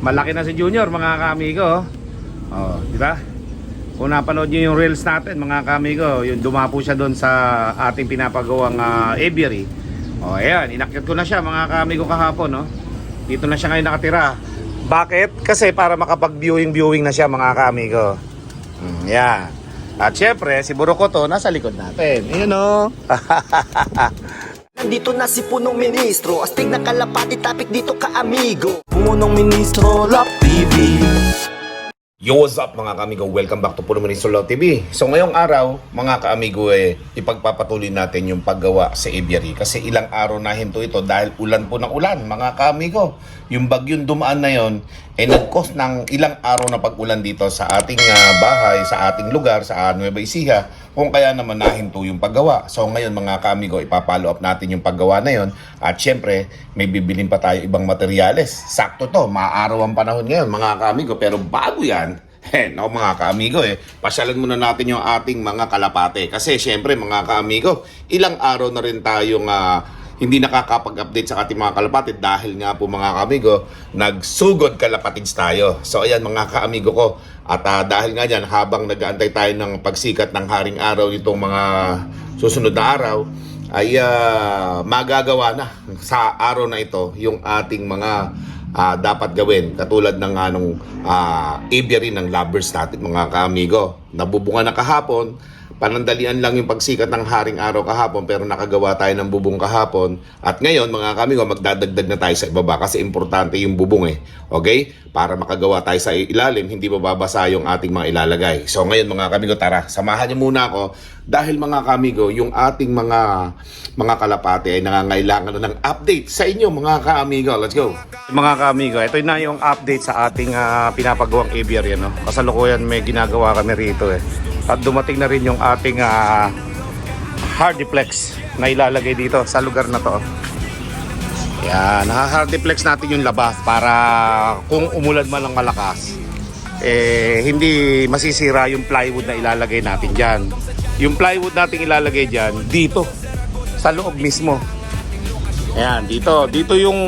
Malaki na si Junior mga kaamigo. Oh, di ba? Kung napanood niyo yung reels natin mga kaamigo, yung dumapo siya doon sa ating pinapagawang aviary. Oh, ayan, inakyat ko na siya mga kaamigo kahapon, no. Dito na siya ngayon nakatira. Bakit? Kasi para makapag-viewing na siya mga kaamigo. Yan. At syempre, si Burukoto nasa likod natin. Ayun, no. Nandito na si Punong Ministro, astig na kalapati, topic dito ka amigo. Punong Ministro, Love TV. Yo, what's up mga kaamigo? Welcome back to Punong Ministro Love TV. So ngayong araw, mga kaamigo, ipagpapatuloy natin yung paggawa sa aviary. Kasi ilang araw na hinto ito dahil ulan po ng ulan, mga kaamigo. Yung bagyong dumaan na yon nag-cause ng ilang araw na pag-ulan dito sa ating bahay, sa ating lugar, sa Nueva Ecija. Kung kaya naman nahinto yung paggawa. So ngayon mga kaamigo, ipapollow up natin yung paggawa na yon. At syempre, may bibilin pa tayo ibang materyales. Sakto to, maaraw ang panahon ngayon mga kaamigo. Pero bago yan, no, mga kaamigo, pasyalan muna natin yung ating mga kalapate. Kasi syempre mga kaamigo, ilang araw na rin tayong hindi nakakapag-update sa ating mga kalapatid dahil nga po mga kaamigo, nagsugod kalapatids tayo. So ayan mga kaamigo ko, at dahil nga dyan, habang nag-aantay tayo ng pagsikat ng haring araw nitong mga susunod na araw, ay magagawa na sa araw na ito yung ating mga dapat gawin. Katulad ng aviary ng lovers natin mga kaamigo. Nabubunga na kahapon. Panandalian lang yung pagsikat ng haring araw kahapon pero nakagawa tayo ng bubong kahapon. At ngayon mga kamigo, magdadagdag na tayo sa ibaba kasi importante yung bubong Okay? Para makagawa tayo sa ilalim, hindi mababasa yung ating mga ilalagay. So ngayon mga kamigo, tara, samahan niyo muna ako dahil mga kamigo, yung ating mga kalapate ay nangangailangan na ng update sa inyo mga kaamigo. Let's go! Mga kaamigo, ito na yung update sa ating pinapagawang aviary, no? Kasalukuyan may ginagawa kami rito At dumating na rin yung ating hardiplex na ilalagay dito sa lugar na to. Yan, hardiplex natin yung labas para kung umulan man ng malakas, hindi masisira yung plywood na ilalagay natin dyan. Yung plywood natin ilalagay dyan, dito, sa loob mismo. Ayan, dito yung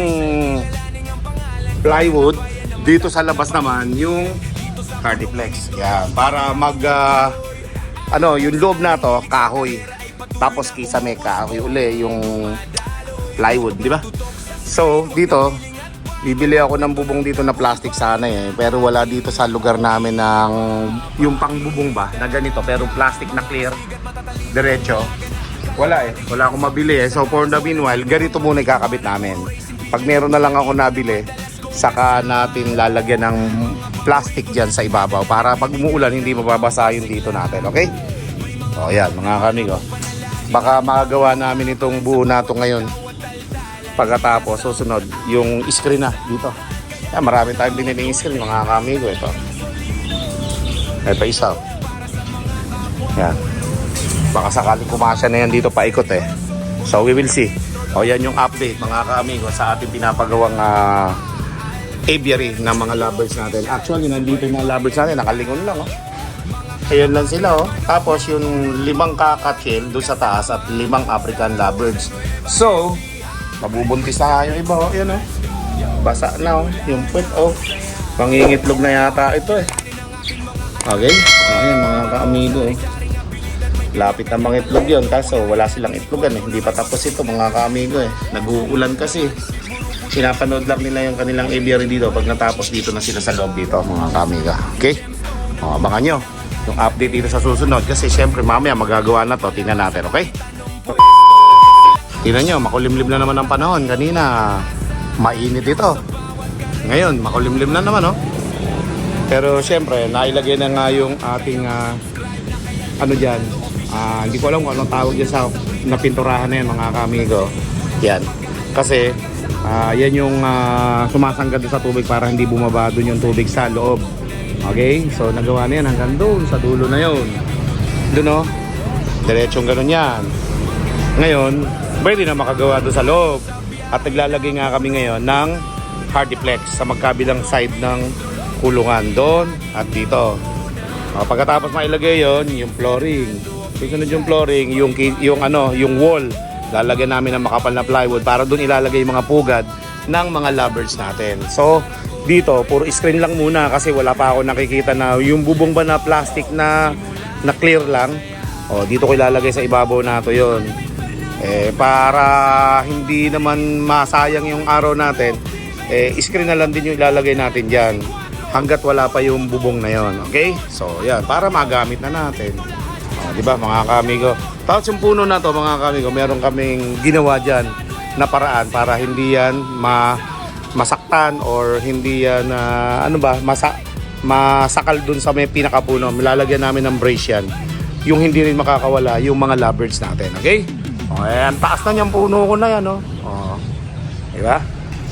plywood, dito sa labas naman yung hardiplex. Yan, para yung loob na to, kahoy. Tapos kisame kahoy uli yung plywood, di ba? So, dito, bibili ako ng bubong dito na plastic sana pero wala dito sa lugar namin ng yung pangbubong ba, na ganito, pero plastic na clear, diretso. Wala wala akong mabili So, for the meanwhile, ganito muna ikakabit namin. Pag meron na lang ako nabili, saka natin lalagyan ng plastic dyan sa ibabaw para pag umuulan hindi mababasa yung dito natin, okay? O yan mga kamigo, baka makagawa namin itong buo na ito ngayon. Pagkatapos susunod yung screen na dito. Yan, marami tayong biniling screen mga kamigo. Ito isa. Yan, baka sakaling kumasya na yan dito paikot So we will see. O yan yung update mga kamigo sa ating pinapagawang aviary ng mga lovers natin. Actually, nandito yung mga lovers natin, nakalingon lang Ayan lang sila Tapos yung 5 kakachil doon sa taas at 5 African lovebirds. So, mabubuntis na yung iba Ayan basa na yung puwet Pangingitlog na yata ito Okay? Ayan mga kaamigo Lapit na mga itlog yun. Kaso wala silang itlogan Hindi pa tapos ito mga kaamigo Nag-uulan kasi. Sinapanood lang nila yung kanilang aviary dito. Pag natapos dito na sila sa loob dito mga kamiga. Okay? Abangan nyo yung update dito sa susunod. Kasi syempre mamaya magagawa na to. Tingnan natin, okay? Tingnan nyo, makulimlim na naman ang panahon. Kanina, mainit ito. Ngayon, makulimlim na naman Pero syempre, nailagay na nga yung ating dyan. Hindi ko alam kung anong tawag dyan sa napinturahan na yan mga kamigo. Yan. Kasi yan yung sumasangga doon sa tubig para hindi bumaba doon yung tubig sa loob. Okay? So nagawa na yan hanggang doon sa dulo na yun. Doon diretsong ganun yan. Ngayon, pwede na makagawa doon sa loob. At naglalagay nga kami ngayon ng hardiplex sa magkabilang side ng kulungan. Doon at dito. Pagkatapos mailagay yon yung flooring. Susunod yung flooring, yung wall. Lalagyan namin ng makapal na plywood para doon ilalagay yung mga pugad ng mga lovers natin. So, dito, puro screen lang muna kasi wala pa ako nakikita na yung bubong ba na plastic na clear lang. O, dito ko ilalagay sa ibabaw na to yon. Para hindi naman masayang yung araw natin, screen na lang din yung ilalagay natin dyan hanggat wala pa yung bubong na yon. Okay? So, yan. Para magamit na natin. Di ba mga kamigo? Tapos yung puno na to mga kamigo, meron kaming ginawa dyan na paraan para hindi yan masaktan or hindi yan masakal dun sa may pinakapuno. Lalagyan namin ng brace yan. Yung hindi rin makakawala yung mga lovebirds natin. Okay? Ang taas na niyang puno ko na yan. Di ba?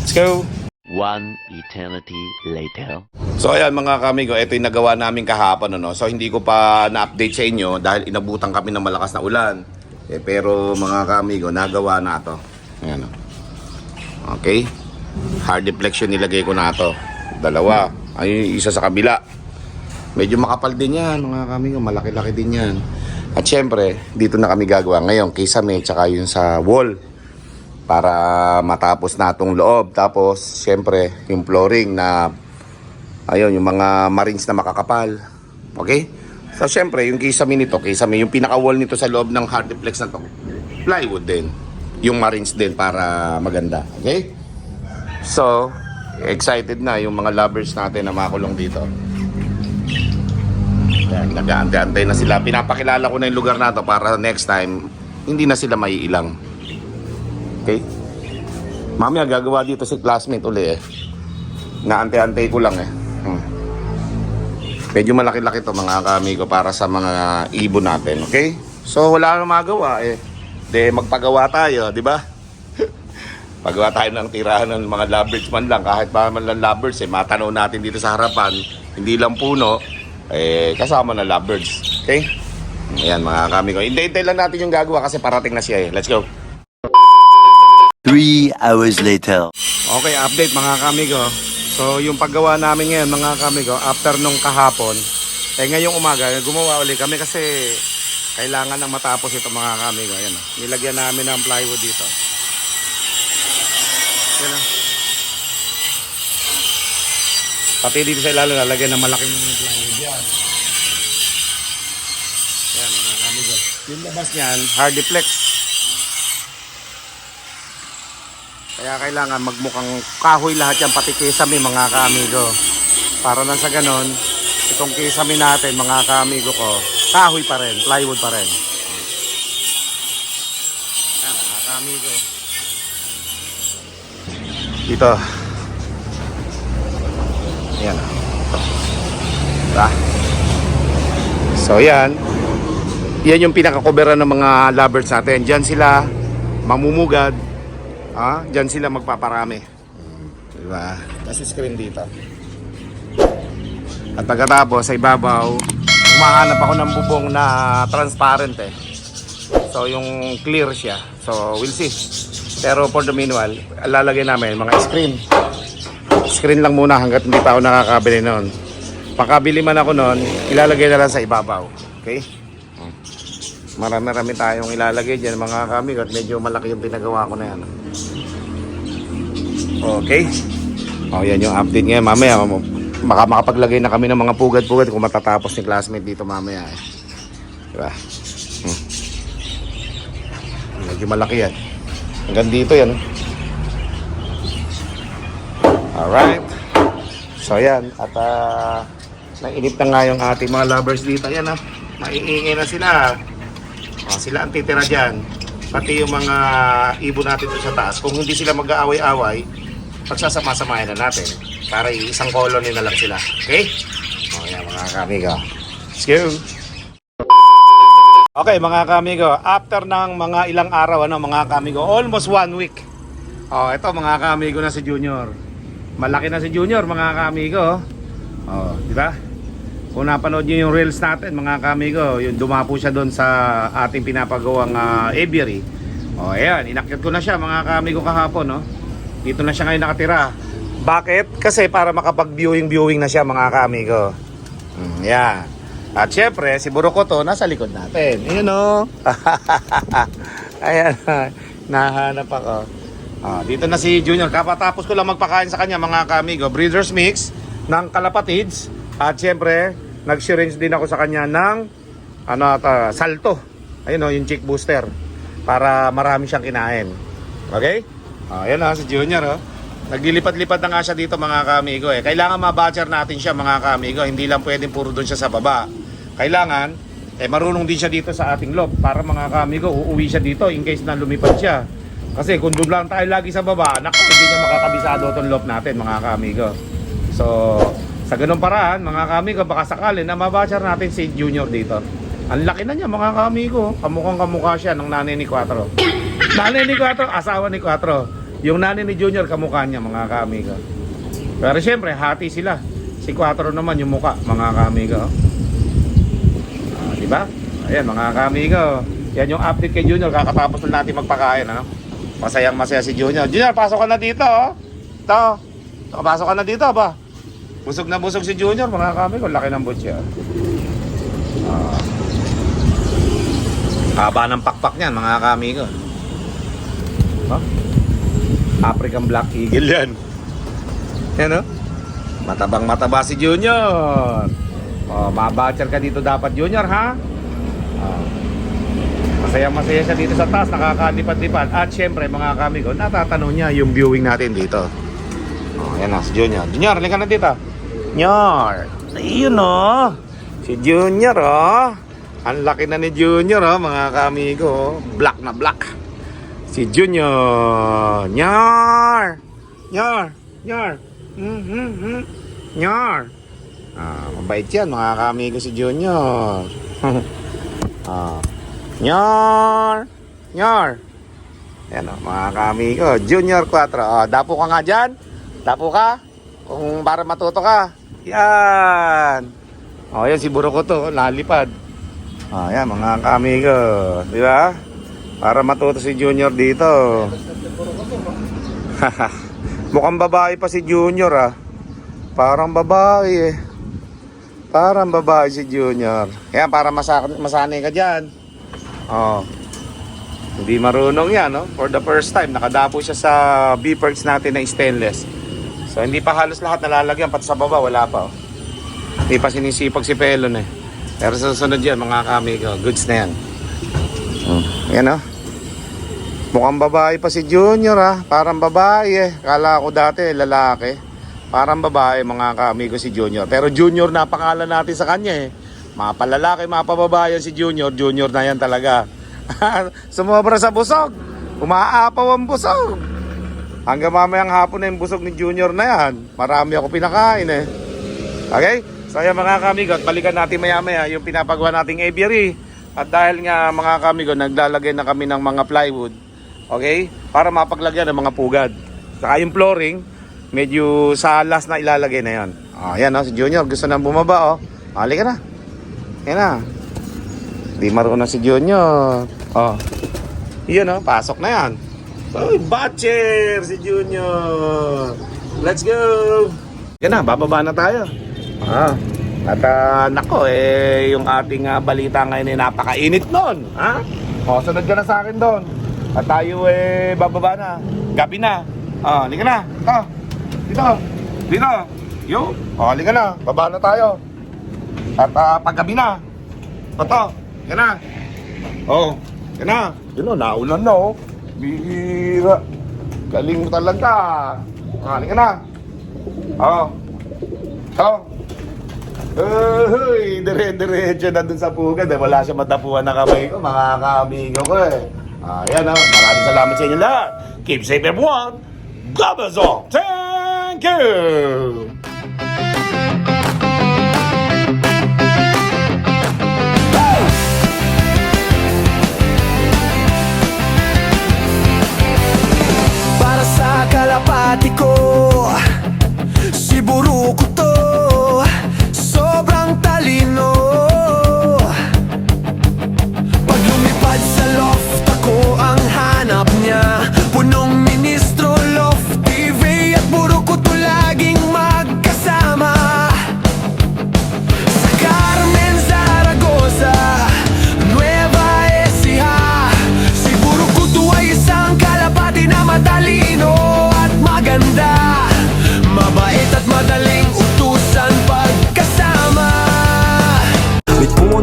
Let's go! One eternity later. So ayan mga kamigo, ito yung nagawa namin kahapon. So hindi ko pa na-update sa inyo dahil inabutan kami ng malakas na ulan. Pero mga kamigo, nagawa na ito. Ayan, okay? Hard deflection nilagay ko na ito. Dalawa. Ayun, isa sa kabila. Medyo makapal din yan mga kamigo, malaki-laki din yan. At syempre, dito na kami gagawa ngayon, kisame, tsaka yun sa wall. Para matapos na itong loob. Tapos, syempre, yung flooring na, ayun, yung mga marines na makakapal. Okay? So, syempre, yung kisame nito, yung pinaka-wall nito sa loob ng hard deflex na to, plywood din. Yung marines din para maganda. Okay? So, excited na yung mga lovers natin na makulong dito. Yan, nag-aantay na sila. Pinapakilala ko na yung lugar na to para next time, hindi na sila maiilang. Okay? Mamaya gagawa dito si classmate uli Naantay-antay ko lang Medyo malaki-laki to mga kamigo para sa mga ibon natin, okay? So wala nang magawa magpagawa tayo, di ba? Pagawa tayo ng tirahan ng mga lovebirds man lang, kahit pa man lang lovebirds matanaw natin dito sa harapan, hindi lang puno, kasama na lovebirds, okay? Ayan mga kamigo, hintay-hintay lang natin yung gagawa kasi parating na siya Let's go! 3 hours later. Okay, update mga kamigo. So, yung paggawa namin ngayon mga kamigo, after nung kahapon, ngayong umaga, gumawa ulit kami kasi kailangan nang matapos ito mga kamigo. Ayan, nilagyan namin ng plywood dito. Ayan, pati dito sa ilalim, lalagyan ng malaking plywood yan. Ayan mga kamigo. Yung labas niyan, hard deflex. Kaya kailangan magmukhang kahoy lahat yan, pati kisame mga kaamigo. Para na sa ganon, itong kisame natin mga kaamigo ko, kahoy pa rin, plywood pa rin. Yan mga kaamigo. Dito. Yan. Diba? So yan. Yan yung pinaka-coveran ng mga lovebirds natin. Diyan sila mamumugad. Diyan sila magpaparami. Diba? Tapos screen dito. At pagkatapos sa ibabaw, humahanap ako ng bubong na transparent So yung clear siya. So we'll see. Pero for the meanwhile, lalagay namin mga screen. Screen lang muna hanggat hindi pa ako nakakabili noon. Pakabili man ako noon, ilalagay na lang sa ibabaw. Okay? Marami-rami tayong ilalagay dyan mga kamigo at medyo malaki yung pinagawa ko na yan. Okay. Yan yung update ngayon. Mamaya makapaglagay na kami ng mga pugad-pugad kung matatapos ni classmate dito mamaya Diba? Medyo malaki yan. Hanggang dito yan. Alright. So yan. At nainip na nga yung ating mga lovers dito. Yan maiingay na sila. Sila ang titira dyan. Pati yung mga ibon natin doon sa taas. Kung hindi sila mag-aaway-away, pagsasama-samahin na natin para isang colony na lang sila. Okay? Yan mga kamigo. Let's go! Okay mga kamigo, after ng mga ilang araw, mga kamigo, almost 1 week. Ito mga kamigo na si Junior. Malaki na si Junior mga kamigo. Di ba? Kung napanood nyo yung reels natin mga kamigo, yung dumapo siya doon sa ating pinapagawang aviary. Ayan, inakyat ko na siya mga kamigo kahapon. Dito na siya ngayon nakatira. Bakit? Kasi para makapag-viewing na siya mga kamigo. Yan. At syempre, si Burukoto nasa likod natin. Ayan Ayan, nahanap ako. Dito na si Junior. Kapatapos ko lang magpakain sa kanya mga kamigo. Breeders mix ng kalapatids. At syempre, nag-syringe din ako sa kanya ng salto. Ayun yung chick booster. Para marami siyang kinain. Okay? Ayan si Junior. Naglilipad-lipad na nga siya dito mga kamigo. Kailangan ma-batcher natin siya mga kamigo. Hindi lang pwedeng puro doon siya sa baba. Kailangan, marunong din siya dito sa ating loob. Para mga kamigo, uuwi siya dito in case na lumipad siya. Kasi kung doon lang tayo lagi sa baba, naku, hindi niya makakabisado itong loop natin mga kamigo. So, sa ganung paraan, mga kamigo, baka sakali na mabatcher natin si Junior dito. Ang laki na niya mga kamigo. Kamukhang kamukha siya ng nanay ni Quattro. Nanay ni Quattro, asawa ni Quattro. Yung nanay ni Junior, kamukha niya mga kamigo. Pero syempre, hati sila. Si Quattro naman yung mukha mga kamigo. Diba? Ayan mga kamigo. Yan yung update kay Junior. Kakatapos na natin magpakain. Masayang masaya si Junior. Junior, pasok ka na dito. Ito. Pasok ka na dito ba? Busog na busog si Junior mga kamigo. Laki ng butya. Haba ng pakpak niyan mga kamigo. African Black Eagle yan. Yan matabang mataba si Junior. Mabatcher ka dito dapat Junior ha. Masayang masaya siya dito sa taas. Nakakalipad-lipad. At syempre mga kamigo, natatanong niya yung viewing natin dito. Yan si Junior. Junior, halika na dito. Junior. Ayun si Junior Ang laki na ni Junior mga kamigo. Black na black. Si Junior. Nyar. Nyar. Nyar. Nyar. Mabait yan mga kamigo si Junior. Nyar. Nyar. Yan mga kamigo. Junior Quattro. Dapo ka nga dyan. Dapo ka. Kung para matuto ka. Yan. Yan si Buroko to. Lalipad. Yan mga kamigo. Di ba? Para matuto si Junior dito. Mukhang babae pa si Junior Parang babae Parang babae si Junior. Kaya para masanay ka dyan. Hindi marunong yan For the first time nakadapo siya sa B-perks natin na stainless. So hindi pa halos lahat nalalagyan. Pati sa baba wala pa Hindi pa sinisipag si Pelon Pero sa susunod yan mga kamigo, goods na yan. Yan Mukhang babae pa si Junior Parang babae Kala ko dati lalaki. Parang babae mga kamigo si Junior. Pero Junior na pangalan natin sa kanya Mapalalaki, mapababayan si Junior. Junior na yan talaga. Sumobra sa busog. Umaapaw ang busog. Hanggang mamayang hapon na yung busog ni Junior na yan. Marami ako pinakain Okay? So yan mga kamigo, balikan natin maya maya yung pinapagawa nating aviary. At dahil nga mga kamigo, naglalagay na kami ng mga plywood. Okay? Para mapaglagyan ng mga pugad. Saka yung flooring, medyo sa last na ilalagay na yan. Yan si Junior, gusto nang bumaba Halika na. Yan na. Di marunong si Junior. Yan pasok na yan. Batcher si Junior. Let's go. Yan na, bababa na tayo. At nako yung ating balita ngayon napakainit nun. Sunod ka na sa akin doon. At tayo bababa na. Gabi na. Halika na. Dito. Yo. Halika na. Baba na tayo. At paggabi na. Yan na. Yan na. Yun naulan na Bihira. Galing mo talaga. Halika na. Dire-diretso na dun sa pugad Wala siya matapuan na kamay ko mga kamigo ko Ayan maraming salamat sa inyo lahat. Keep safe everyone. God bless all. Thank you. Para sa kalapati ko, si Buroko to. Sobrang talino. Pag lumipad sa loft, ako ang hanap niya. Punong ministro, loft TV at Buroko to laging mag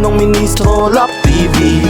Pumunong Ministro Lap TV.